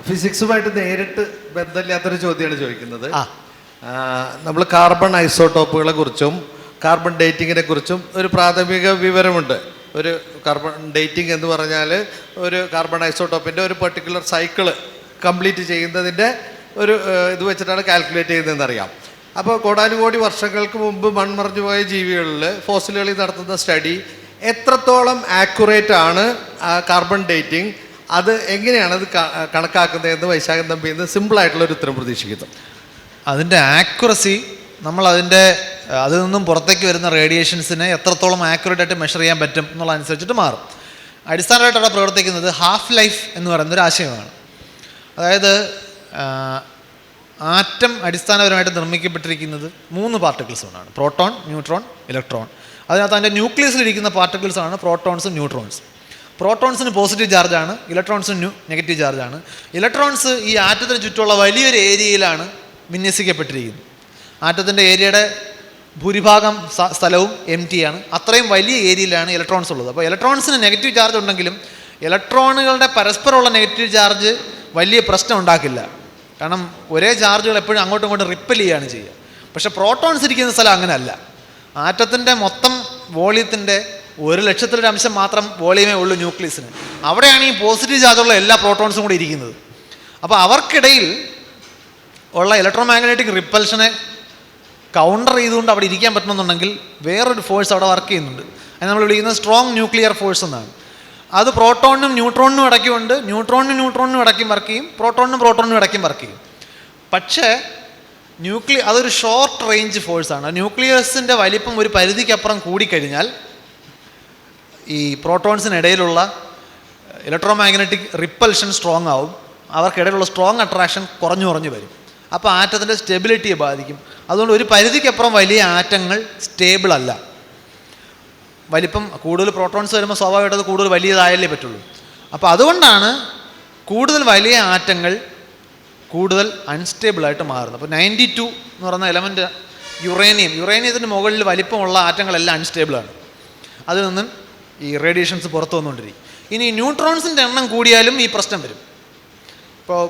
ഫിസിക്സുമായിട്ട് നേരിട്ട് ബന്ധമില്ലാത്തൊരു ചോദ്യമാണ് ചോദിക്കുന്നത്. നമ്മൾ കാർബൺ ഐസോട്ടോപ്പുകളെ കുറിച്ചും കാർബൺ ഡേറ്റിങ്ങിനെ കുറിച്ചും ഒരു പ്രാഥമിക വിവരമുണ്ട്. ഒരു കാർബൺ ഡേറ്റിംഗ് എന്ന് പറഞ്ഞാൽ ഒരു കാർബൺ ഐസോട്ടോപ്പിൻ്റെ ഒരു പെർട്ടിക്കുലർ സൈക്കിള് കംപ്ലീറ്റ് ചെയ്യുന്നതിൻ്റെ ഒരു ഇത് വെച്ചിട്ടാണ് കാൽക്കുലേറ്റ് ചെയ്യുന്നതെന്നറിയാം. അപ്പോൾ കോടാനുകോടി വർഷങ്ങൾക്ക് മുമ്പ് മൺമറഞ്ഞു പോയ ജീവികളിൽ ഫോസിലുകളിൽ നടത്തുന്ന സ്റ്റഡി എത്രത്തോളം ആക്യുറേറ്റ് ആണ് കാർബൺ ഡേറ്റിംഗ്, അത് എങ്ങനെയാണ് അത് കണക്കാക്കുന്നതെന്ന് വൈശാഖൻ തമ്പി എന്ന് സിമ്പിളായിട്ടുള്ളൊരു ഉത്തരം പ്രതീക്ഷിക്കുന്നു. അതിൻ്റെ ആക്യുറസി നമ്മൾ അതിൽ നിന്നും പുറത്തേക്ക് വരുന്ന റേഡിയേഷൻസിനെ എത്രത്തോളം ആക്യുറേറ്റ് ആയിട്ട് മെഷർ ചെയ്യാൻ പറ്റും എന്നുള്ളതനുസരിച്ചിട്ട് മാറും. അടിസ്ഥാനമായിട്ട് അവിടെ പ്രവർത്തിക്കുന്നത് ഹാഫ് ലൈഫ് എന്ന് പറയുന്നൊരു ആശയമാണ്. അതായത് ആറ്റം അടിസ്ഥാനപരമായിട്ട് നിർമ്മിക്കപ്പെട്ടിരിക്കുന്നത് 3 പാർട്ടിക്കിൾസ് കൊണ്ടാണ്: പ്രോട്ടോൺ, ന്യൂട്രോൺ, ഇലക്ട്രോൺ. അതിനകത്ത് അതിൻ്റെ ന്യൂക്ലിയസിലിരിക്കുന്ന പാർട്ടിക്കിൾസാണ് പ്രോട്ടോൺസും ന്യൂട്രോൺസും. പ്രോട്ടോൺസിന് പോസിറ്റീവ് ചാർജാണ്, ഇലക്ട്രോൺസിന് നെഗറ്റീവ് ചാർജാണ്. ഇലക്ട്രോൺസ് ഈ ആറ്റത്തിന് ചുറ്റുമുള്ള വലിയൊരു ഏരിയയിലാണ് വിന്യസിക്കപ്പെട്ടിരിക്കുന്നത്. ആറ്റത്തിൻ്റെ ഏരിയയുടെ ഭൂരിഭാഗം സ്ഥലവും ആണ്. അത്രയും വലിയ ഏരിയയിലാണ് ഇലക്ട്രോൺസ് ഉള്ളത്. അപ്പോൾ ഇലക്ട്രോൺസിന് നെഗറ്റീവ് ചാർജ് ഉണ്ടെങ്കിലും ഇലക്ട്രോണുകളുടെ പരസ്പരമുള്ള നെഗറ്റീവ് ചാർജ് വലിയ പ്രശ്നം ഉണ്ടാക്കില്ല. കാരണം ഒരേ ചാർജുകൾ എപ്പോഴും അങ്ങോട്ടും ഇങ്ങോട്ടും റിപ്പൽ ചെയ്യുകയാണ് ചെയ്യുക. പക്ഷേ പ്രോട്ടോൺസ് ഇരിക്കുന്ന സ്ഥലം അങ്ങനെയല്ല. ആറ്റത്തിൻ്റെ മൊത്തം വോളിയത്തിൻ്റെ 1,00,000 അംശം മാത്രം വോളിയമേ ഉള്ളൂ ന്യൂക്ലിയസിന്. അവിടെയാണ് ഈ പോസിറ്റീവ് ചാർജുള്ള എല്ലാ പ്രോട്ടോൺസും കൂടി ഇരിക്കുന്നത്. അപ്പോൾ അവർക്കിടയിൽ ഉള്ള ഇലക്ട്രോ മാഗ്നറ്റിക് റിപ്പൽഷനെ കൗണ്ടർ ചെയ്തുകൊണ്ട് അവിടെ ഇരിക്കാൻ പറ്റണമെന്നുണ്ടെങ്കിൽ വേറൊരു ഫോഴ്സ് അവിടെ വർക്ക് ചെയ്യുന്നുണ്ട്. അത് നമ്മൾ വിളിക്കുന്നത് സ്ട്രോങ് ന്യൂക്ലിയർ ഫോഴ്സ് എന്നാണ്. അത് പ്രോട്ടോണിനും ന്യൂട്രോണിനും ഇടയ്ക്കുണ്ട്. ന്യൂട്രോണിനും ഇടയ്ക്കും വർക്ക് ചെയ്യും, പ്രോട്ടോണിനും ഇടയ്ക്കും വർക്ക് ചെയ്യും. പക്ഷേ അതൊരു ഷോർട്ട് റേഞ്ച് ഫോഴ്സാണ്. ന്യൂക്ലിയസിൻ്റെ വലിപ്പം ഒരു പരിധിക്കപ്പുറം കൂടിക്കഴിഞ്ഞാൽ ഈ പ്രോട്ടോൺസിനിടയിലുള്ള ഇലക്ട്രോ മാഗ്നറ്റിക് റിപ്പൽഷൻ സ്ട്രോങ് ആവും. അവർക്കിടയിലുള്ള സ്ട്രോങ് അട്രാക്ഷൻ കുറഞ്ഞു വരും. അപ്പോൾ ആറ്റത്തിൻ്റെ സ്റ്റെബിലിറ്റിയെ ബാധിക്കും. അതുകൊണ്ട് ഒരു പരിധിക്കപ്പുറം വലിയ ആറ്റങ്ങൾ സ്റ്റേബിൾ അല്ല. വലിപ്പം കൂടുതൽ പ്രോട്ടോൺസ് വരുമ്പോൾ സ്വാഭാവികമായിട്ട് അത് കൂടുതൽ വലിയതായാലേ പറ്റുള്ളൂ. അപ്പോൾ അതുകൊണ്ടാണ് കൂടുതൽ വലിയ ആറ്റങ്ങൾ കൂടുതൽ അൺസ്റ്റേബിളായിട്ട് മാറുന്നത്. അപ്പോൾ 92 എന്ന് പറയുന്ന എലമെൻറ്റ് യുറേനിയത്തിന് മുകളിൽ വലിപ്പമുള്ള ആറ്റങ്ങളെല്ലാം അൺസ്റ്റേബിളാണ്. അതിൽ നിന്നും ഈ റേഡിയേഷൻസ് പുറത്തു വന്നുകൊണ്ടിരിക്കും. ഇനി ന്യൂട്രോൺസിൻ്റെ എണ്ണം കൂടിയാലും ഈ പ്രശ്നം വരും. ഇപ്പോൾ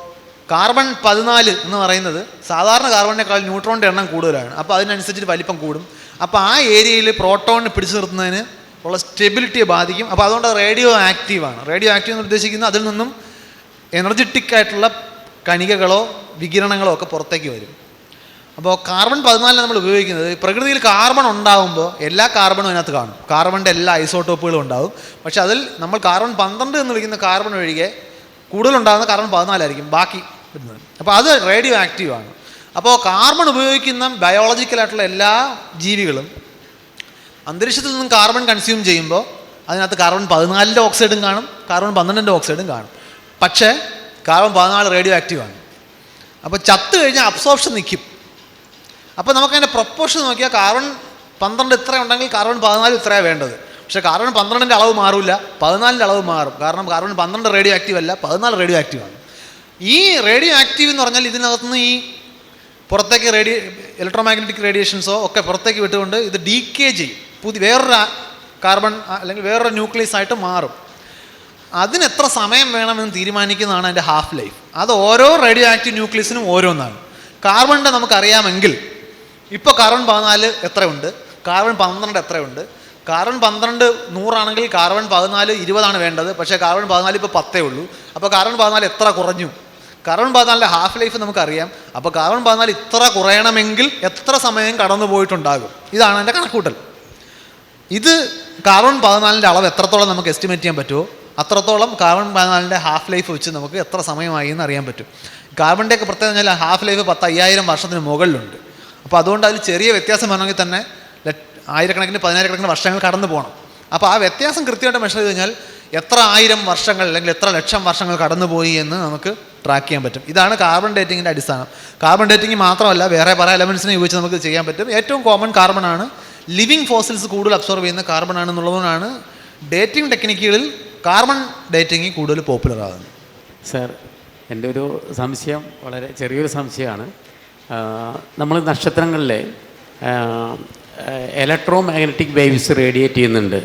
കാർബൺ 14 എന്ന് പറയുന്നത് സാധാരണ കാർബണിനേക്കാൾ ന്യൂട്രോണിൻ്റെ എണ്ണം കൂടുതലാണ്. അപ്പോൾ അതിനനുസരിച്ചിട്ട് വലിപ്പം കൂടും. അപ്പോൾ ആ ഏരിയയിൽ പ്രോട്ടോണിനെ പിടിച്ചു നിർത്തുന്നതിന് ഉള്ള സ്റ്റെബിലിറ്റിയെ ബാധിക്കും. അപ്പോൾ അതുകൊണ്ട് റേഡിയോ ആക്റ്റീവാണ്. റേഡിയോ ആക്റ്റീവ് എന്ന് ഉദ്ദേശിക്കുന്നത് അതിൽ നിന്നും എനർജറ്റിക് ആയിട്ടുള്ള കണികകളോ വികിരണങ്ങളോ ഒക്കെ പുറത്തേക്ക് വരും. അപ്പോൾ കാർബൺ 14 നമ്മൾ ഉപയോഗിക്കുന്നത് പ്രകൃതിയിൽ കാർബൺ ഉണ്ടാകുമ്പോൾ എല്ലാ കാർബണും അതിനകത്ത് കാണും. കാർബണിൻ്റെ എല്ലാ ഐസോട്ടോപ്പുകളും ഉണ്ടാകും. പക്ഷെ അതിൽ നമ്മൾ കാർബൺ 12 എന്ന് വിളിക്കുന്ന കാർബൺ ഒഴികെ കൂടുതലുണ്ടാകുന്ന കാർബൺ 14 ആയിരിക്കും ബാക്കി വരുന്നത്. അപ്പോൾ അത് റേഡിയോ ആക്റ്റീവാണ്. അപ്പോൾ കാർബൺ ഉപയോഗിക്കുന്ന ബയോളജിക്കലായിട്ടുള്ള എല്ലാ ജീവികളും അന്തരീക്ഷത്തിൽ നിന്നും കാർബൺ കൺസ്യൂം ചെയ്യുമ്പോൾ അതിനകത്ത് കാർബൺ 14 ഓക്സൈഡും കാണും, കാർബൺ 12 ഓക്സൈഡും കാണും. പക്ഷേ കാർബൺ 14 റേഡിയോ ആക്റ്റീവാണ്. അപ്പോൾ ചത്ത് കഴിഞ്ഞാൽ അബ്സോർപ്ഷൻ നിൽക്കും. അപ്പോൾ നമുക്കതിൻ്റെ പ്രൊപ്പോർഷൻ നോക്കിയാൽ കാർബൺ 12 ഇത്ര ഉണ്ടെങ്കിൽ കാർബൺ 14 ഇത്രയാണ് വേണ്ടത്. പക്ഷേ കാർബൺ 12ൻ്റെ അളവ് മാറില്ല, 14ൻ്റെ അളവ് മാറും. കാരണം കാർബൺ 12 റേഡിയോ ആക്റ്റീവ് അല്ല, 14 റേഡിയോ ആക്റ്റീവാണ്. ഈ റേഡിയോ ആക്റ്റീവ് എന്ന് പറഞ്ഞാൽ ഇതിനകത്തുനിന്ന് ഈ പുറത്തേക്ക് ഇലക്ട്രോ മാഗ്നറ്റിക് റേഡിയേഷൻസോ ഒക്കെ പുറത്തേക്ക് വിട്ടുകൊണ്ട് ഇത് ഡീക്കേ ചെയ്യും. വേറൊരു കാർബൺ അല്ലെങ്കിൽ വേറൊരു ന്യൂക്ലിയസ് ആയിട്ട് മാറും. അതിനെത്ര സമയം വേണമെന്ന് തീരുമാനിക്കുന്നതാണ് അതിൻ്റെ ഹാഫ് ലൈഫ്. അത് ഓരോ റേഡിയോ ആക്റ്റീവ് ന്യൂക്ലിയസിനും ഓരോന്നാണ്. കാർബണിൻ്റെ നമുക്കറിയാമെങ്കിൽ ഇപ്പോൾ കാർബൺ 14 എത്രയുണ്ട്, കാർബൺ 12 എത്രയുണ്ട്. കാർബൺ 12 100 ആണെങ്കിൽ കാർബൺ 14 20 വേണ്ടത്. പക്ഷേ കാർബൺ 14 ഇപ്പോൾ 10 ഉള്ളൂ. അപ്പോൾ കാർബൺ 14 എത്ര കുറഞ്ഞു? കാർബൺ 14 ഹാഫ് ലൈഫ് നമുക്കറിയാം. അപ്പോൾ കാർബൺ 14 ഇത്ര കുറയണമെങ്കിൽ എത്ര സമയം കടന്നു പോയിട്ടുണ്ടാകും? ഇതാണ് എൻ്റെ കണക്കൂട്ടൽ. ഇത് കാർബൺ 14ൻ്റെ അളവ് എത്രത്തോളം നമുക്ക് എസ്റ്റിമേറ്റ് ചെയ്യാൻ പറ്റുമോ അത്രത്തോളം കാർബൺ 14ൻ്റെ ഹാഫ് ലൈഫ് വെച്ച് നമുക്ക് എത്ര സമയമായി എന്ന് അറിയാൻ പറ്റും. കാർബണിൻ്റെയൊക്കെ പ്രത്യേകത പറഞ്ഞാൽ ഹാഫ് ലൈഫ് 10,000 വർഷത്തിന് മുകളിലുണ്ട്. അപ്പോൾ അതുകൊണ്ട് അതിൽ ചെറിയ വ്യത്യാസം വരണമെങ്കിൽ തന്നെ ആയിരക്കണക്കിന് 10,000 വർഷങ്ങൾ കടന്നു പോകണം. അപ്പോൾ ആ വ്യത്യാസം കൃത്യമായിട്ട് മെഷർ ചെയ്ത് കഴിഞ്ഞാൽ എത്ര 1000 വർഷങ്ങൾ അല്ലെങ്കിൽ എത്ര ലക്ഷം വർഷങ്ങൾ കടന്നുപോയി എന്ന് നമുക്ക് ട്രാക്ക് ചെയ്യാൻ പറ്റും. ഇതാണ് കാർബൺ ഡേറ്റിങ്ങിൻ്റെ അടിസ്ഥാനം. കാർബൺ ഡേറ്റിംഗ് മാത്രമല്ല, വേറെ പല എലമെൻസിനെ ഉപയോഗിച്ച് നമുക്ക് ചെയ്യാൻ പറ്റും. ഏറ്റവും കോമൺ കാർബണാണ്. ലിവിങ് ഫോസിൽസ് കൂടുതൽ അബ്സോർവ് ചെയ്യുന്ന കാർബൺ ആണെന്നുള്ളതുകൊണ്ടാണ് ഡേറ്റിംഗ് ടെക്നിക്കുകളിൽ കാർബൺ ഡേറ്റിംഗ് കൂടുതൽ പോപ്പുലർ ആകുന്നത്. സർ, എൻ്റെ ഒരു സംശയം, വളരെ ചെറിയൊരു സംശയമാണ്. നമ്മൾ നക്ഷത്രങ്ങളിലെ ഇലക്ട്രോ മാഗ്നറ്റിക് വേവ്സ് റേഡിയേറ്റ് ചെയ്യുന്നുണ്ട്.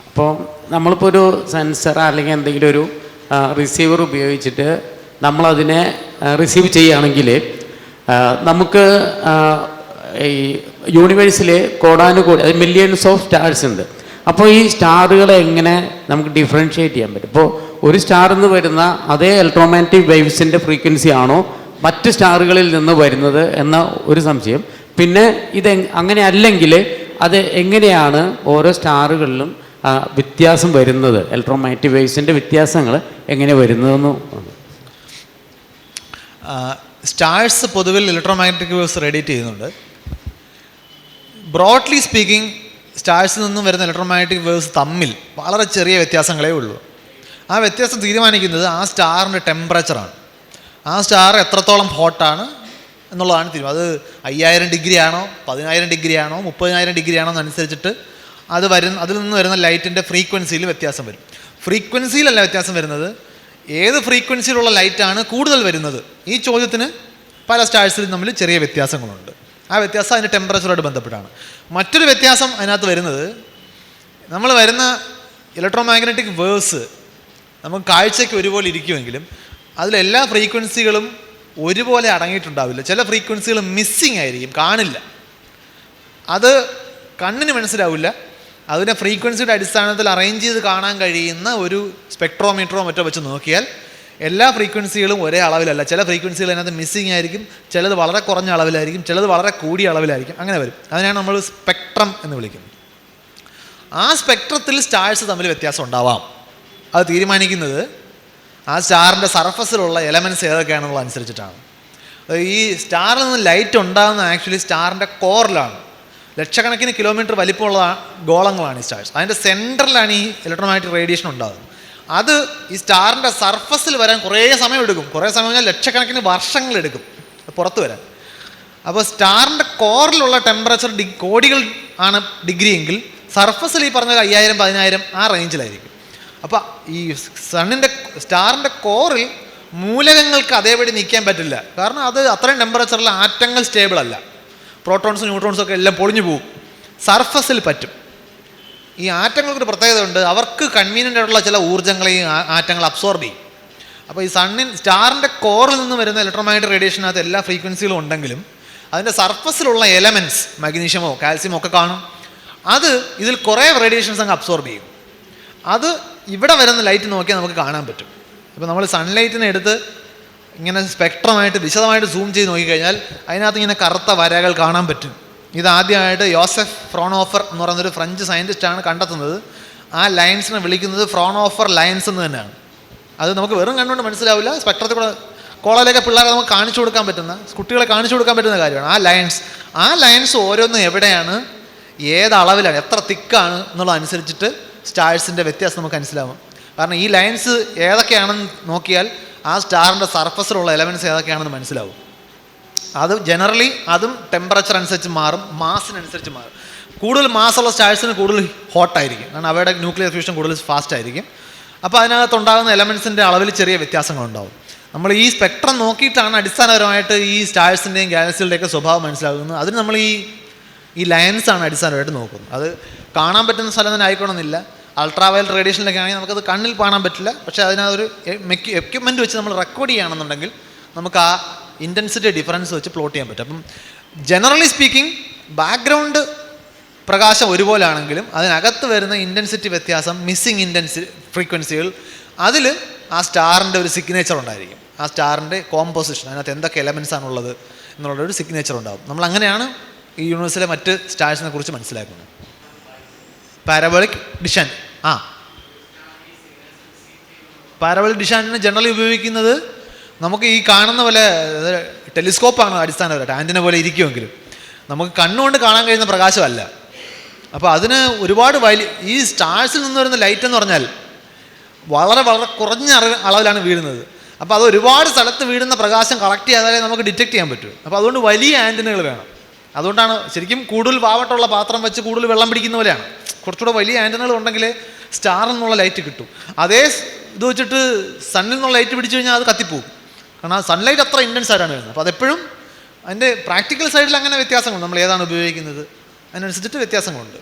അപ്പോൾ നമ്മളിപ്പോൾ ഒരു സെൻസർ അല്ലെങ്കിൽ എന്തെങ്കിലും ഒരു റിസീവർ ഉപയോഗിച്ചിട്ട് നമ്മളതിനെ റിസീവ് ചെയ്യുകയാണെങ്കിൽ നമുക്ക് ഈ യൂണിവേഴ്സിൽ കോടാനുകോടി, അത് മില്യൺസ് ഓഫ് സ്റ്റാർസ് ഉണ്ട്. അപ്പോൾ ഈ സ്റ്റാറുകളെ എങ്ങനെ നമുക്ക് ഡിഫറൻഷ്യേറ്റ് ചെയ്യാൻ പറ്റും? ഇപ്പോൾ ഒരു സ്റ്റാറിൽ നിന്ന് വരുന്ന അതേ ഇലക്ട്രോമാഗ്നറ്റിക് വേവ്സിൻ്റെ ഫ്രീക്വൻസി ആണോ മറ്റ് സ്റ്റാറുകളിൽ നിന്ന് വരുന്നത് എന്ന ഒരു സംശയം. പിന്നെ ഇത് അങ്ങനെ അല്ലെങ്കിൽ അത് എങ്ങനെയാണ് ഓരോ സ്റ്റാറുകളിലും വ്യത്യാസം വരുന്നത്, ഇലക്ട്രോമാഗ്നറ്റിക് വേവ്സിൻ്റെ വ്യത്യാസങ്ങൾ എങ്ങനെ വരുന്നതെന്ന്. സ്റ്റാർസ് പൊതുവിൽ ഇലക്ട്രോമാഗ്നറ്റിക് വേവ്സ് റേഡിയേറ്റ് ചെയ്യുന്നുണ്ട്. ബ്രോഡ്ലി സ്പീക്കിംഗ് സ്റ്റാർസിൽ നിന്നും വരുന്ന ഇലക്ട്രോമാഗ്നറ്റിക് വേവ്സ് തമ്മിൽ വളരെ ചെറിയ വ്യത്യാസങ്ങളേ ഉള്ളൂ. ആ വ്യത്യാസം തീരുമാനിക്കുന്നത് ആ സ്റ്റാറിൻ്റെ ടെമ്പറേച്ചറാണ്. ആ സ്റ്റാർ എത്രത്തോളം ഹോട്ടാണ് എന്നുള്ളതാണ് തീരുമാനം. അത് 5000 ഡിഗ്രി ആണോ 10000 ഡിഗ്രി ആണോ 30000 ഡിഗ്രി ആണോ എന്നനുസരിച്ചിട്ട് അതിൽ നിന്ന് വരുന്ന ലൈറ്റിൻ്റെ ഫ്രീക്വൻസിയിൽ വ്യത്യാസം വരും. ഫ്രീക്വൻസിയിലല്ല വ്യത്യാസം വരുന്നത്, ഏത് ഫ്രീക്വൻസിയിലുള്ള ലൈറ്റാണ് കൂടുതൽ വരുന്നത്. ഈ ചോദ്യത്തിന് പല സ്റ്റാർസിലും തമ്മിൽ ചെറിയ വ്യത്യാസങ്ങളുണ്ട്. ആ വ്യത്യാസം അതിൻ്റെ ടെമ്പറേച്ചറോട് ബന്ധപ്പെട്ടാണ്. മറ്റൊരു വ്യത്യാസം അതിനകത്ത് വരുന്നത്, നമ്മൾ വരുന്ന ഇലക്ട്രോമാഗ്നറ്റിക് വേവ്സ് നമുക്ക് കാഴ്ചയ്ക്ക് ഒരുപോലെ ഇരിക്കുമെങ്കിലും അതിലെല്ലാ ഫ്രീക്വൻസികളും ഒരുപോലെ അടങ്ങിയിട്ടുണ്ടാവില്ല. ചില ഫ്രീക്വൻസികൾ മിസ്സിങ് ആയിരിക്കും, കാണില്ല. അത് കണ്ണിന് മനസ്സിലാവില്ല. അതിനെ ഫ്രീക്വൻസിയുടെ അടിസ്ഥാനത്തിൽ അറേഞ്ച് ചെയ്ത് കാണാൻ കഴിയുന്ന ഒരു സ്പെക്ട്രോമീറ്ററോ മറ്റോ വെച്ച് നോക്കിയാൽ എല്ലാ ഫ്രീക്വൻസികളും ഒരേ അളവിലല്ല. ചില ഫ്രീക്വൻസികൾ അതിനകത്ത് മിസ്സിങ് ആയിരിക്കും, ചിലത് വളരെ കുറഞ്ഞ അളവിലായിരിക്കും, ചിലത് വളരെ കൂടിയ അളവിലായിരിക്കും. അങ്ങനെ വരും. അതിനാണ് നമ്മൾ സ്പെക്ട്രം എന്ന് വിളിക്കുന്നത്. ആ സ്പെക്ട്രത്തിൽ സ്റ്റാർസ് തമ്മിൽ വ്യത്യാസം ഉണ്ടാവാം. അത് തീരുമാനിക്കുന്നത് ആ സ്റ്റാറിൻ്റെ സർഫസിലുള്ള എലമെൻറ്റ്സ് ഏതൊക്കെയാണെന്നുള്ള അനുസരിച്ചിട്ടാണ്. ഈ സ്റ്റാറിൽ നിന്ന് ലൈറ്റ് ഉണ്ടാകുന്ന ആക്ച്വലി സ്റ്റാറിൻ്റെ കോറിലാണ്. ലക്ഷക്കണക്കിന് കിലോമീറ്റർ വലിപ്പമുള്ള ഗോളങ്ങളാണ് ഈ സ്റ്റാർസ്. അതിൻ്റെ സെൻറ്ററിലാണ് ഈ ഇലക്ട്രോമാഗ്നറ്റിക് റേഡിയേഷൻ ഉണ്ടാകുന്നത്. അത് ഈ സ്റ്റാറിൻ്റെ സർഫസിൽ വരാൻ കുറേ സമയമെടുക്കും. കുറേ സമയം കഴിഞ്ഞാൽ ലക്ഷക്കണക്കിന് വർഷങ്ങളെടുക്കും പുറത്ത് വരാൻ. അപ്പോൾ സ്റ്റാറിൻ്റെ കോറിലുള്ള ടെമ്പറേച്ചർ കോടികൾ ആണ് ഡിഗ്രി എങ്കിൽ സർഫസിൽ ഈ പറഞ്ഞ 5000 10000 ആ റേഞ്ചിലായിരിക്കും. അപ്പോൾ ഈ സ്റ്റാറിൻ്റെ കോറിൽ മൂലകങ്ങൾക്ക് അതേപടി നിൽക്കാൻ പറ്റില്ല. കാരണം അത് അത്രയും ടെമ്പറേച്ചറിൽ ആറ്റങ്ങൾ സ്റ്റേബിൾ അല്ല. പ്രോട്ടോൺസും ന്യൂട്രോൺസും ഒക്കെ എല്ലാം പൊളിഞ്ഞു പോകും. സർഫസിൽ പറ്റും. ഈ ആറ്റങ്ങൾക്കൊരു പ്രത്യേകത ഉണ്ട്, അവർക്ക് കൺവീനിയൻ്റ് ആയിട്ടുള്ള ചില ഊർജ്ജങ്ങളെ ഈ ആറ്റങ്ങൾ അബ്സോർബ് ചെയ്യും. അപ്പോൾ ഈ സ്റ്റാറിൻ്റെ കോറിൽ നിന്ന് വരുന്ന ഇലക്ട്രോമാഗ്നറ്റിക് റേഡിയേഷനകത്ത് എല്ലാ ഫ്രീക്വൻസികളും ഉണ്ടെങ്കിലും അതിൻ്റെ സർഫസിലുള്ള എലമെൻറ്റ്സ് മഗ്നീഷ്യമോ കാൽസ്യമോ ഒക്കെ കാണും. അത് ഇതിൽ കുറേ റേഡിയേഷൻസ് അങ്ങ് അബ്സോർബ് ചെയ്യും. അത് ഇവിടെ വരുന്ന ലൈറ്റ് നോക്കിയാൽ നമുക്ക് കാണാൻ പറ്റും. ഇപ്പോൾ നമ്മൾ സൺലൈറ്റിനെ എടുത്ത് ഇങ്ങനെ സ്പെക്ട്രമായിട്ട് വിശദമായിട്ട് സൂം ചെയ്ത് നോക്കിക്കഴിഞ്ഞാൽ അതിനകത്ത് ഇങ്ങനെ കറുത്ത വരകൾ കാണാൻ പറ്റും. ഇതാദ്യമായിട്ട് യോസെഫ് ഫ്രോണോഫർ എന്ന് പറയുന്നൊരു ഫ്രഞ്ച് സയൻറ്റിസ്റ്റാണ് കണ്ടെത്തുന്നത്. ആ ലൈൻസിനെ വിളിക്കുന്നത് ഫ്രോണോഫർ ലൈൻസ് എന്ന് തന്നെയാണ്. അത് നമുക്ക് വെറും കണ്ടുകൊണ്ട് മനസ്സിലാവില്ല. സ്പെക്ട്രത്തിൽ കൂടെ കോളേജിലൊക്കെ പിള്ളേരെ നമുക്ക് കാണിച്ചു കൊടുക്കാൻ പറ്റുന്ന, കുട്ടികളെ കാണിച്ചു കൊടുക്കാൻ പറ്റുന്ന കാര്യമാണ് ആ ലൈൻസ് ഓരോന്നും എവിടെയാണ്, ഏത് അളവിലാണ്, എത്ര തിക്കാണ് എന്നുള്ളതനുസരിച്ചിട്ട് സ്റ്റാർസിൻ്റെ വ്യത്യാസം നമുക്ക് മനസ്സിലാവും. കാരണം ഈ ലൈൻസ് ഏതൊക്കെയാണെന്ന് നോക്കിയാൽ ആ സ്റ്റാറിൻ്റെ സർഫസിലുള്ള എലമെൻറ്റ്സ് ഏതൊക്കെയാണെന്ന് മനസ്സിലാവും. അത് ജനറലി അതും ടെമ്പറേച്ചർ അനുസരിച്ച് മാറും, മാസിനനുസരിച്ച് മാറും. കൂടുതൽ മാസ്സുള്ള സ്റ്റാർസിന് കൂടുതൽ ഹോട്ടായിരിക്കും, കാരണം അവയുടെ ന്യൂക്ലിയർ ഫ്യൂഷൻ കൂടുതൽ ഫാസ്റ്റ് ആയിരിക്കും. അപ്പോൾ അതിനകത്തുണ്ടാകുന്ന എലമെൻറ്റ്സിൻ്റെ അളവിൽ ചെറിയ വ്യത്യാസങ്ങളുണ്ടാവും. നമ്മൾ ഈ സ്പെക്ട്രം നോക്കിയിട്ടാണ് അടിസ്ഥാനപരമായിട്ട് ഈ സ്റ്റാർസിൻ്റെയും ഗാലക്സികളുടെയൊക്കെ സ്വഭാവം മനസ്സിലാകുന്നത്. അതിന് നമ്മൾ ഈ ലൈൻസാണ് അടിസ്ഥാനമായിട്ട് നോക്കുന്നത്. അത് കാണാൻ പറ്റുന്ന സ്ഥലം തന്നെ ആയിക്കോണമെന്നില്ല. അൾട്രാവയലറ്റ് റേഡിയേഷനിലൊക്കെ ആണെങ്കിൽ നമുക്കത് കണ്ണിൽ കാണാൻ പറ്റില്ല. പക്ഷേ അതിനകത്തൊരു എക്യുപ്മെൻറ്റ് വെച്ച് നമ്മൾ റെക്കോർഡ് ചെയ്യുകയാണെന്നുണ്ടെങ്കിൽ നമുക്ക് ആ ഇൻറ്റൻസിറ്റി ഡിഫറൻസ് വെച്ച് പ്ലോട്ട് ചെയ്യാൻ പറ്റും. അപ്പം ജനറലി സ്പീക്കിംഗ് ബാക്ക്ഗ്രൗണ്ട് പ്രകാശം ഒരുപോലെ ആണെങ്കിലും അതിനകത്ത് വരുന്ന ഇൻറ്റൻസിറ്റി വ്യത്യാസം, മിസ്സിങ് ഫ്രീക്വൻസികൾ, അതിൽ ആ സ്റ്റാറിൻ്റെ ഒരു സിഗ്നേച്ചർ ഉണ്ടായിരിക്കും. ആ സ്റ്റാറിൻ്റെ കോമ്പോസിഷൻ, അതിനകത്ത് എന്തൊക്കെ എലമെൻറ്റ്സ് ആണുള്ളത് എന്നുള്ളൊരു സിഗ്നേച്ചർ ഉണ്ടാകും. നമ്മൾ അങ്ങനെയാണ് ഈ യൂണിവേഴ്സിലെ മറ്റ് സ്റ്റാർസിനെ കുറിച്ച് മനസ്സിലാക്കുന്നത്. പാരബോളിക് ഡിഷൻ പാരബോളിക് ഡിഷാനിന് ജനറലി ഉപയോഗിക്കുന്നത് നമുക്ക് ഈ കാണുന്ന പോലെ ടെലിസ്കോപ്പാണ് അടിസ്ഥാനപരമായിട്ട്, ആൻറ്റിന പോലെ ഇരിക്കുമെങ്കിലും നമുക്ക് കണ്ണുകൊണ്ട് കാണാൻ കഴിയുന്ന പ്രകാശമല്ല. അപ്പോൾ അതിന് ഒരുപാട് ഈ സ്റ്റാർസിൽ നിന്ന് വരുന്ന ലൈറ്റ് എന്ന് പറഞ്ഞാൽ വളരെ വളരെ കുറഞ്ഞ അളവിലാണ് വീഴുന്നത്. അപ്പോൾ അത് ഒരുപാട് സ്ഥലത്ത് വീഴുന്ന പ്രകാശം കളക്ട് ചെയ്താലേ നമുക്ക് ഡിറ്റക്ട് ചെയ്യാൻ പറ്റും. അപ്പോൾ അതുകൊണ്ട് വലിയ ആൻറ്റിനകൾ വേണം. അതുകൊണ്ടാണ് ശരിക്കും കൂടുതൽ പാവട്ടുള്ള പാത്രം വെച്ച് കൂടുതൽ വെള്ളം പിടിക്കുന്ന പോലെയാണ്. കുറച്ചുകൂടെ വലിയ ആൻറ്റിനകൾ ഉണ്ടെങ്കിൽ സ്റ്റാറിൽ നിന്നുള്ള ലൈറ്റ് കിട്ടും. അതേ ഇത് വെച്ചിട്ട് സണ്ണിൽ നിന്നുള്ള ലൈറ്റ് പിടിച്ചു കഴിഞ്ഞാൽ അത് കത്തിപ്പോവും. കാരണം ആ സൺലൈറ്റ് അത്ര ഇൻറ്റൻസ് ആയിട്ടാണ് വരുന്നത്. അപ്പോൾ അതെപ്പോഴും അതിൻ്റെ പ്രാക്ടിക്കൽ സൈഡിൽ അങ്ങനെ വ്യത്യാസങ്ങളുണ്ട്. നമ്മൾ ഏതാണ് ഉപയോഗിക്കുന്നത് അതിനനുസരിച്ചിട്ട് വ്യത്യാസങ്ങളുണ്ട്.